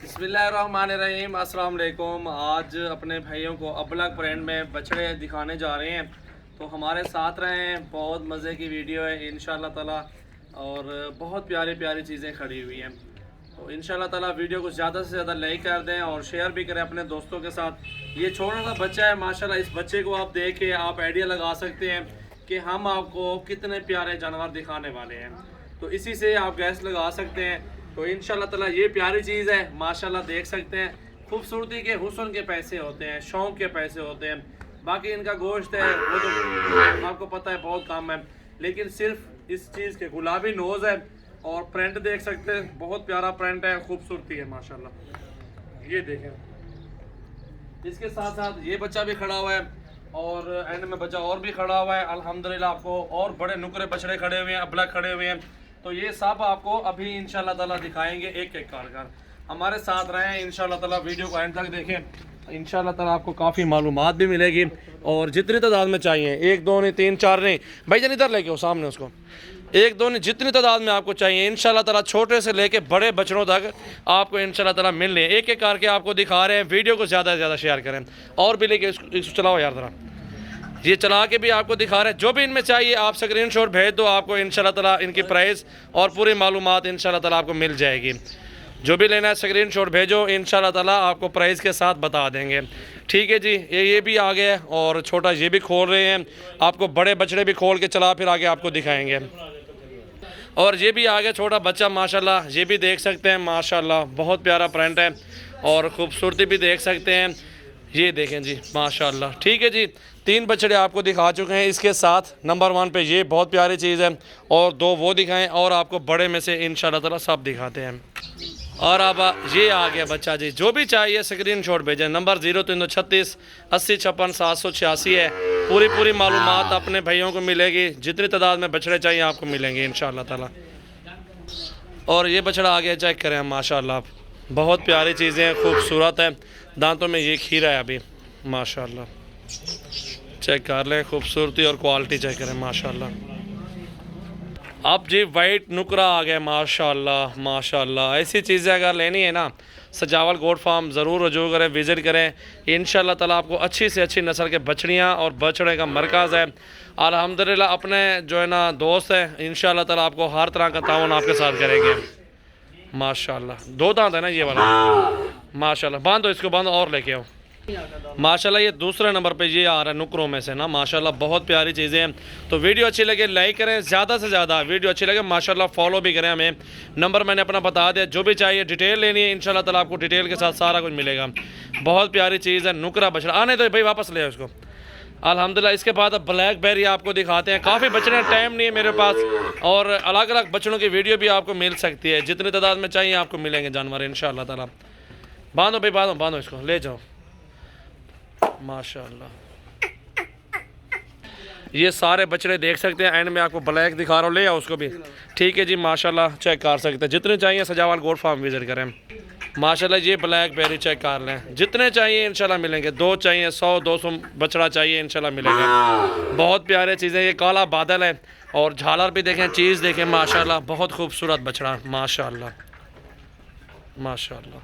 बिस्मिल्लाहिर्रहमानिर्रहीम, अस्सलाम वालेकुम। आज अपने भाइयों को अबलग ब्रांड में बछड़े दिखाने जा रहे हैं, तो हमारे साथ रहें। बहुत मज़े की वीडियो है इंशाल्लाह ताला, और बहुत प्यारी प्यारी चीज़ें खड़ी हुई हैं। तो इंशाल्लाह ताला वीडियो को ज़्यादा से ज़्यादा लाइक कर दें और शेयर भी करें अपने दोस्तों के साथ। ये छोटा सा बच्चा है माशाल्लाह, इस बच्चे को आप देख के आप आइडिया लगा सकते हैं कि हम आपको कितने प्यारे जानवर दिखाने वाले हैं। तो इसी से आप गैस लगा सकते हैं। तो इंशाल्लाह ताला ये प्यारी चीज़ है माशाल्लाह, देख सकते हैं। खूबसूरती के हुस्न के पैसे होते हैं, शौक़ के पैसे होते हैं। बाकी इनका गोश्त है वो तो आपको पता है बहुत कम है, लेकिन सिर्फ इस चीज़ के गुलाबी नोज़ है और प्रिंट देख सकते हैं, बहुत प्यारा प्रिंट है, खूबसूरती है माशाल्लाह। ये देखें, इसके साथ साथ ये बच्चा भी खड़ा हुआ है और एंड में बच्चा और भी खड़ा हुआ है। अल्हम्दुलिल्लाह आपको और बड़े नुकरे बछड़े खड़े हुए हैं, अबलग खड़े हुए हैं। तो ये सब आपको अभी इंशाल्लाह ताला दिखाएंगे एक एक कर। हमारे साथ रहें इंशाल्लाह ताला, वीडियो को एंड तक देखें। इंशाल्लाह ताला आपको काफ़ी मालूमात भी मिलेगी और जितनी तादाद में चाहिए, 1 2 नहीं 3 4 नहीं, भाईजान इधर लेके हो सामने उसको, 1 2 नहीं जितनी तादाद में आपको चाहिए इंशाल्लाह ताला, छोटे से लेके बड़े बछड़ों तक आपको इंशाल्लाह ताला मिल रहे हैं। एक एक करके आपको दिखा रहे हैं। वीडियो को ज़्यादा से ज़्यादा शेयर करें और भी लेके इसको चलाओ यार ज़रा, ये चला के भी आपको दिखा रहे हैं। जो भी इनमें चाहिए आप स्क्रीनशॉट भेज दो, आपको इंशाल्लाह ताला इनकी प्राइस और पूरी मालूमात इंशाल्लाह ताला आपको मिल जाएगी। जो भी लेना है स्क्रीनशॉट भेजो, इंशाल्लाह ताला आपको प्राइस के साथ बता देंगे। ठीक है जी, ये भी आ गया और छोटा ये भी खोल रहे हैं, आपको बड़े बछड़े भी खोल के चला फिर आगे आपको दिखाएंगे। और ये भी आ गया छोटा बच्चा माशाल्लाह, ये भी देख सकते हैं माशाल्लाह, बहुत प्यारा प्रिंट है और ख़ूबसूरती भी देख सकते हैं। ये देखें जी माशाल्लाह। ठीक है जी, 3 बछड़े आपको दिखा चुके हैं। इसके साथ नंबर 1 पे ये बहुत प्यारी चीज़ है और 2 वो दिखाएं और आपको बड़े में से इंशाल्लाह ताला सब दिखाते हैं। और अब ये आ गया बच्चा जी, जो भी चाहिए स्क्रीनशॉट भेजें। नंबर 0336 80 56 786 है। पूरी मालूमात अपने भाइयों को मिलेगी, जितनी तादाद में बछड़े चाहिए आपको मिलेंगे इंशाल्लाह ताला। और ये बछड़ा आ गया, चेक करें माशाल्लाह, बहुत प्यारी चीज़ें, खूबसूरत है। दांतों में ये खीरा है अभी माशाल्लाह, चेक कर लें, खूबसूरती और क्वालिटी चेक करें माशाल्लाह। अब जी वाइट नुकरा आ गया माशाल्लाह माशाल्लाह। ऐसी चीज़ें अगर लेनी है ना, सजावल गोट फार्म ज़रूर रजू करें, विज़िट करें। इंशाल्लाह ताला आपको अच्छी से अच्छी नस्ल के बछड़ियाँ और बछड़े का मरकज़ है। अल्हम्दुलिल्लाह अपने जो है ना दोस्त है, इंशाल्लाह ताला आपको हर तरह का ताउन आपके साथ करेंगे माशाल्लाह। 2 दांत है ना ये वाला माशाल्लाह। बांधो इसको, बांधो और लेके आओ माशाल्लाह। ये दूसरे नंबर पे ये आ रहा है नुकरों में से ना माशाल्लाह, बहुत प्यारी चीज़ें हैं। तो वीडियो अच्छी लगे लाइक करें, ज़्यादा से ज़्यादा वीडियो अच्छी लगे माशाल्लाह फॉलो भी करें हमें। नंबर मैंने अपना बता दिया, जो भी चाहिए डिटेल लेनी है इंशाल्लाह ताला आपको डिटेल के साथ सारा कुछ मिलेगा। बहुत प्यारी चीज़ है नुकरा बछड़ा। आने दो भाई, वापस ले उसको। अल्हम्दुलिल्लाह इसके बाद अब ब्लैक बेरी आपको दिखाते हैं। काफ़ी बछड़े, टाइम नहीं है मेरे पास, और अलग अलग बछड़ों की वीडियो भी आपको मिल सकती है। जितनी तादाद में चाहिए आपको मिलेंगे जानवर इंशाल्लाह ताला। बांधो भाई, बांधो बांधो इसको, ले जाओ माशाल्लाह। ये सारे बछड़े देख सकते हैं, एंड में आपको ब्लैक दिखा रहा हूँ, ले आओ उसको भी। ठीक है जी माशाल्लाह, चेक कर सकते हैं। जितने चाहिए सजावाल गोट फार्म विजिट करें माशाल्लाह। ये ब्लैक बेरी चेक कर लें, जितने चाहिए इंशाल्लाह मिलेंगे। 2 चाहिए 100 200 बछड़ा चाहिए इंशाल्लाह मिलेगा। बहुत प्यारे चीज़ें। ये काला बादल है और झालर भी देखें, चीज़ देखें माशाल्लाह, बहुत खूबसूरत बछड़ा माशाल्लाह माशाल्लाह।